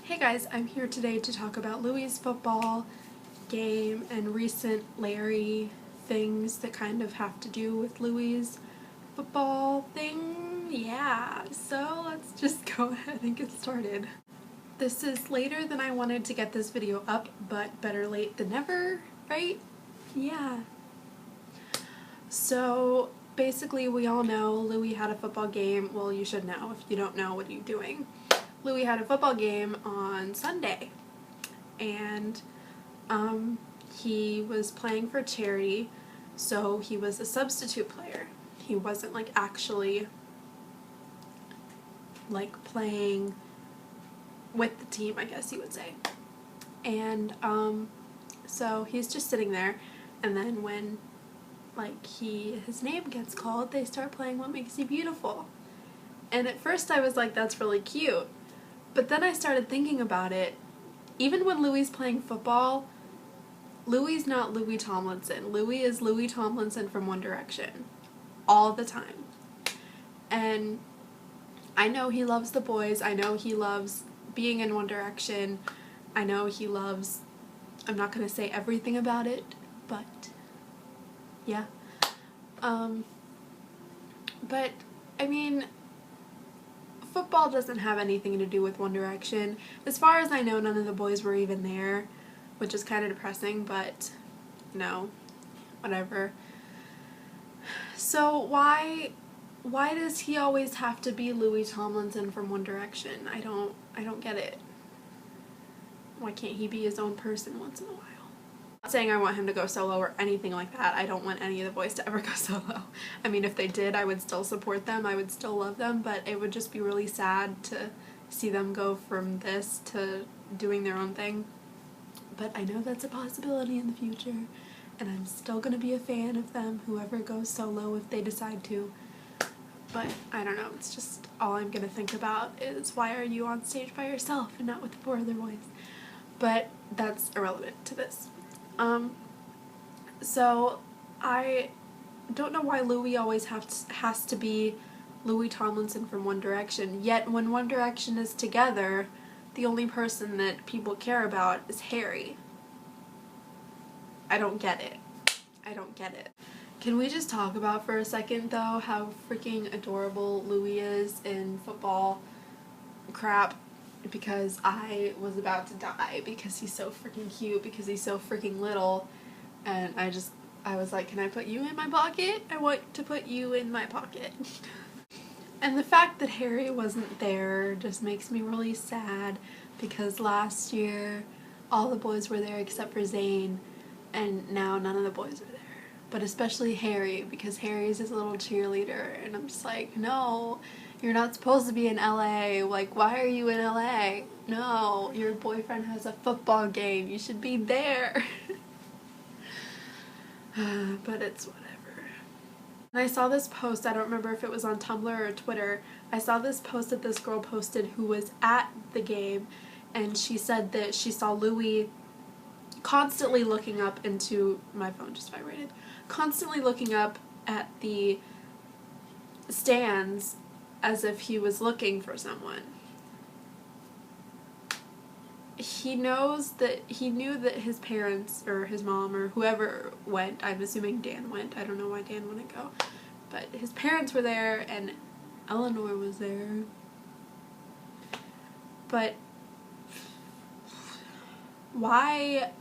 Hey guys, I'm here today to talk about Louis' football game and recent Larry things that kind of have to do with Louis' football thing. Yeah, so let's just go ahead and get started. This is later than I wanted to get this video up, but better late than never, right? Yeah. So basically we all know Louis had a football game. Well, you should know. If you don't know, what are you doing? Louis had a football game on Sunday, and he was playing for charity, so he was a substitute player. He wasn't like actually like playing with the team, I guess you would say. And so he's just sitting there, and then when like his name gets called, they start playing What Makes You Beautiful. And at first I was like, that's really cute. But then I started thinking about it. Even when Louis is playing football, Louis not Louis Tomlinson. Louis is Louis Tomlinson from One Direction. All the time. And I know he loves the boys. I know he loves being in One Direction. I know he loves, I'm not going to say everything about it, but yeah. But, I mean, football doesn't have anything to do with One Direction. As far as I know, none of the boys were even there, which is kind of depressing, but no, whatever. So why does he always have to be Louis Tomlinson from One Direction? I don't get it. Why can't he be his own person once in a while? I'm not saying I want him to go solo or anything like that. I don't want any of the boys to ever go solo. I mean, if they did, I would still support them. I would still love them, but it would just be really sad to see them go from this to doing their own thing. But I know that's a possibility in the future, and I'm still going to be a fan of them, whoever goes solo if they decide to. But I don't know, it's just all I'm going to think about is why are you on stage by yourself and not with the 4 other boys? But that's irrelevant to this. So I don't know why Louis always has to be Louis Tomlinson from One Direction, yet when One Direction is together, the only person that people care about is Harry. I don't get it. I don't get it. Can we just talk about for a second, though, how freaking adorable Louis is in football crap? Because I was about to die because he's so freaking cute, because he's so freaking little, and I was like, can I put you in my pocket? I want to put you in my pocket. And the fact that Harry wasn't there just makes me really sad, because last year all the boys were there except for Zayn, and now none of the boys are there. But especially Harry, because Harry's his little cheerleader, and I'm just like, no, you're not supposed to be in LA. Like, why are you in LA? No, your boyfriend has a football game. You should be there. But it's whatever. And I saw this post, I don't remember if it was on Tumblr or Twitter, I saw this post that this girl posted who was at the game, and she said that she saw Louis constantly looking up into, my phone just vibrated, constantly looking up at the stands as if he was looking for someone. He knew that his parents, or his mom, or whoever went, I'm assuming Dan went, I don't know why Dan wouldn't go, but his parents were there, and Eleanor was there. But why,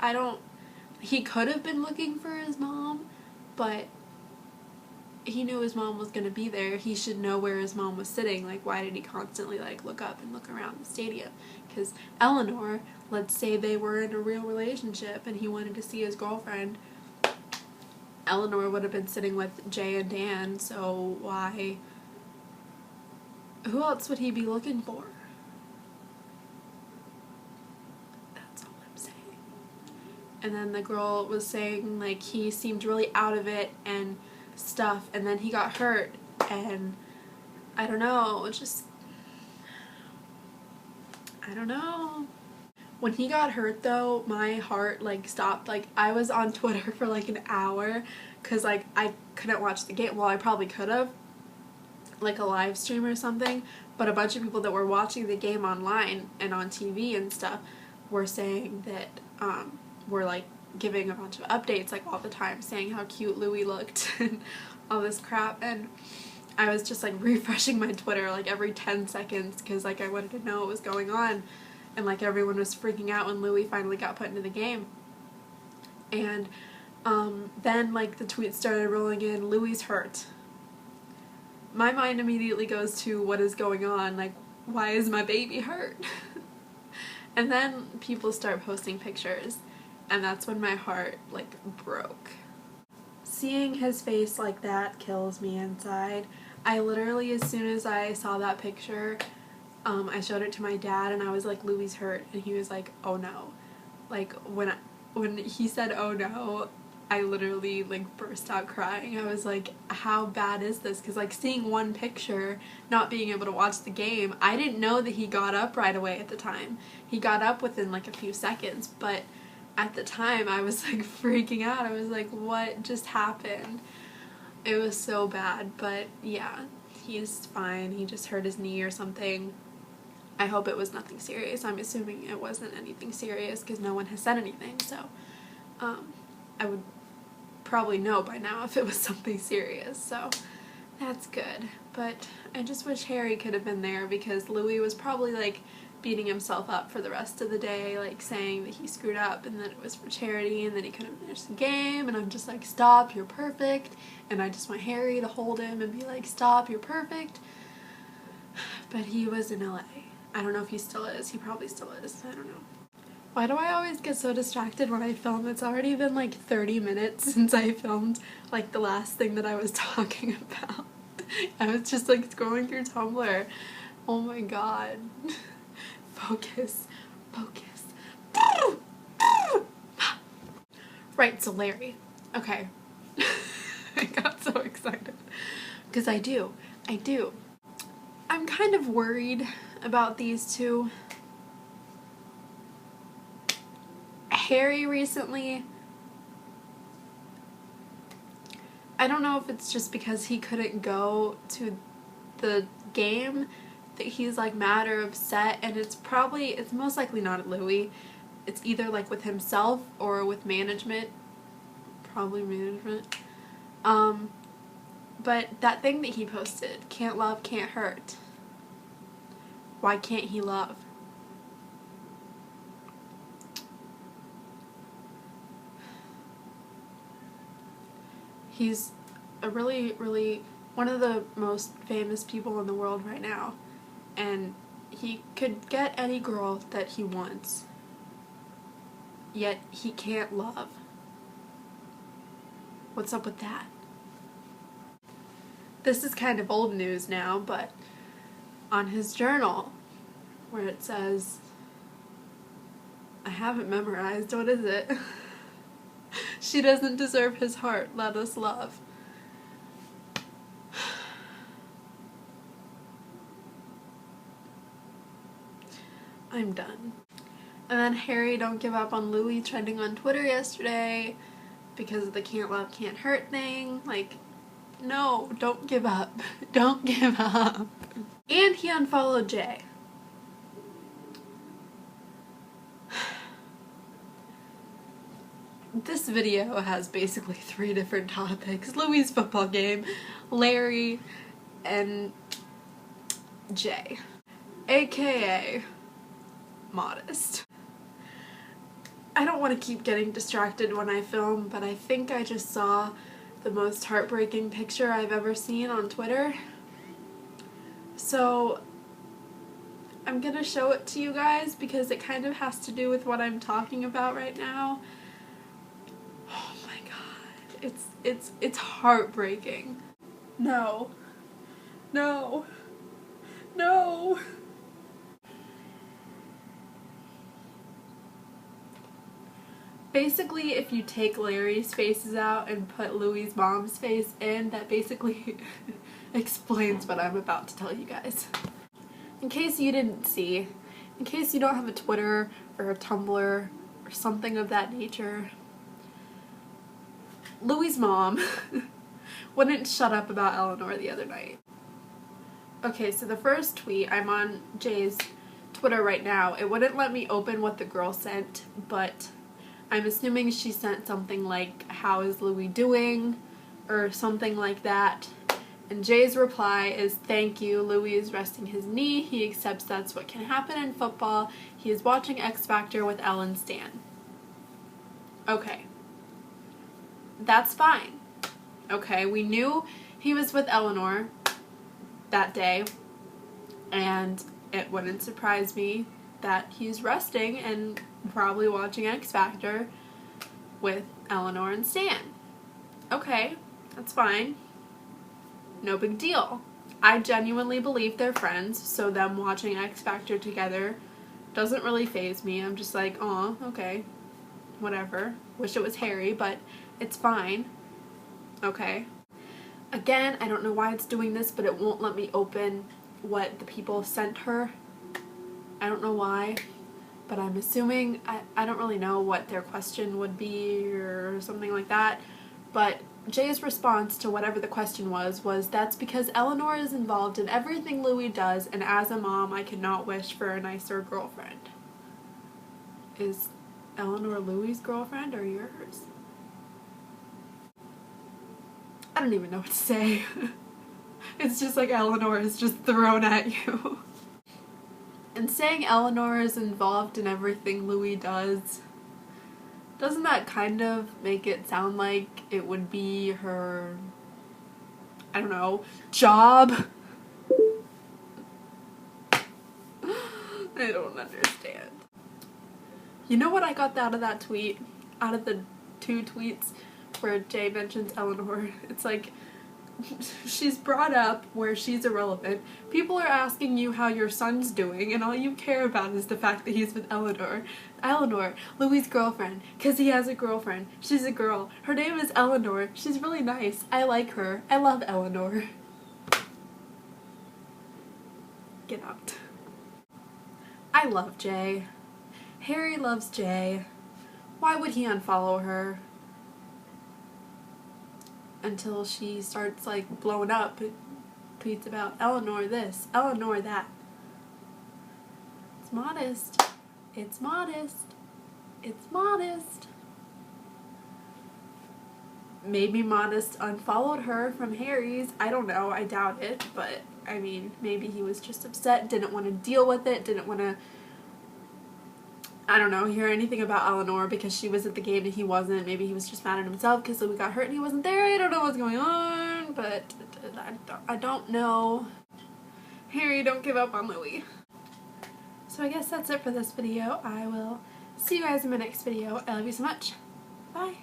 he could have been looking for his mom, but he knew his mom was going to be there. He should know where his mom was sitting. Like, why did he constantly, like, look up and look around the stadium? Because Eleanor, let's say they were in a real relationship and he wanted to see his girlfriend, Eleanor would have been sitting with Jay and Dan, so why? Who else would he be looking for? That's all I'm saying. And then the girl was saying, like, he seemed really out of it and stuff, and then he got hurt, and I don't know, I don't know. When he got hurt, though, my heart, like, stopped. Like, I was on Twitter for, like, an hour, because, like, I couldn't watch the game. Well, I probably could have, like a live stream or something, but a bunch of people that were watching the game online and on TV and stuff were saying that, were like giving a bunch of updates like all the time, saying how cute Louis looked and all this crap, and I was just like refreshing my Twitter like every 10 seconds because like I wanted to know what was going on, and like everyone was freaking out when Louis finally got put into the game. And then like the tweets started rolling in, Louis hurt. My mind immediately goes to what is going on, like why is my baby hurt? And then people start posting pictures, and that's when my heart like broke. Seeing his face like that kills me inside. I literally, as soon as I saw that picture, I showed it to my dad and I was like, Louis hurt, and he was like, oh no. Like when he said oh no, I literally like burst out crying. I was like, how bad is this? Because like seeing one picture, not being able to watch the game, I didn't know that he got up right away at the time. He got up within like a few seconds, but at the time I was like freaking out. I was like, what just happened? It was so bad, but yeah, he's fine. He just hurt his knee or something. I hope it was nothing serious. I'm assuming it wasn't anything serious because no one has said anything, so I would probably know by now if it was something serious, so that's good. But I just wish Harry could have been there because Louis was probably like beating himself up for the rest of the day, like saying that he screwed up and that it was for charity and that he couldn't finish the game, and I'm just like, stop, you're perfect, and I just want Harry to hold him and be like, stop, you're perfect. But he was in LA. I don't know if he still is. He probably still is. I don't know. Why do I always get so distracted when I film? It's already been like 30 minutes since I filmed like the last thing that I was talking about. I was just like scrolling through Tumblr. Oh my god. Focus. Focus. Right, so Larry. Okay. I got so excited. Because I do. I'm kind of worried about these two. Harry recently, I don't know if it's just because he couldn't go to the game that he's like mad or upset, and it's most likely not at Louis. It's either like with himself or with management. Probably management. But that thing that he posted, can't love, can't hurt. Why can't he love? He's a really one of the most famous people in the world right now, and he could get any girl that he wants, yet he can't love. What's up with that? This is kind of old news now, but on his journal, where it says, I haven't memorized, what is it? She doesn't deserve his heart, let us love. I'm done. And then Harry don't give up on Louis trending on Twitter yesterday because of the can't love, can't hurt thing. Like, no, don't give up. Don't give up. And he unfollowed Jay. This video has basically 3 different topics. Louis' football game, Larry, and Jay. AKA modest. I don't want to keep getting distracted when I film, but I think I just saw the most heartbreaking picture I've ever seen on Twitter. So I'm gonna show it to you guys because it kind of has to do with what I'm talking about right now. Oh my god. It's heartbreaking. No. No. No. Basically, if you take Larry's faces out and put Louis' mom's face in, that basically explains what I'm about to tell you guys. In case you didn't see, in case you don't have a Twitter or a Tumblr or something of that nature, Louis' mom wouldn't shut up about Eleanor the other night. Okay, so the first tweet, I'm on Jay's Twitter right now. It wouldn't let me open what the girl sent, but I'm assuming she sent something like, "How is Louis doing?" or something like that. And Jay's reply is, "Thank you. Louis is resting his knee. He accepts that's what can happen in football. He is watching X Factor with Ellen Stan." Okay. That's fine. Okay, we knew he was with Eleanor that day, and it wouldn't surprise me that he's resting and probably watching X Factor with Eleanor and Stan. Okay, that's fine. No big deal. I genuinely believe they're friends, so them watching X Factor together doesn't really faze me. I'm just like, oh, okay, whatever. Wish it was Harry, but it's fine. Okay. Again, I don't know why it's doing this, but it won't let me open what the people sent her. I don't know why, but I'm assuming, I don't really know what their question would be or something like that, but Jay's response to whatever the question was, "That's because Eleanor is involved in everything Louis does, and as a mom, I cannot wish for a nicer girlfriend." Is Eleanor Louis' girlfriend or yours? I don't even know what to say. It's just like Eleanor is just thrown at you. And saying Eleanor is involved in everything Louis does, doesn't that kind of make it sound like it would be her, I don't know, job? I don't understand. You know what I got out of that tweet? Out of the 2 tweets where Jay mentions Eleanor, it's like, she's brought up where she's irrelevant. People are asking you how your son's doing, and all you care about is the fact that he's with Eleanor. Eleanor, Louis' girlfriend, because he has a girlfriend. She's a girl. Her name is Eleanor. She's really nice. I like her. I love Eleanor. Get out. I love Jay. Harry loves Jay. Why would he unfollow her? Until she starts like blowing up. It tweets about Eleanor this, Eleanor that. It's modest. It's modest. It's modest. Maybe Modest unfollowed her from Harry's. I don't know. I doubt it. But, I mean, maybe he was just upset, didn't want to deal with it, didn't want to, I don't know, hear anything about Eleanor because she was at the game and he wasn't. Maybe he was just mad at himself because Louis got hurt and he wasn't there. I don't know what's going on, but I don't know. Harry, don't give up on Louis. So I guess that's it for this video. I will see you guys in my next video. I love you so much. Bye.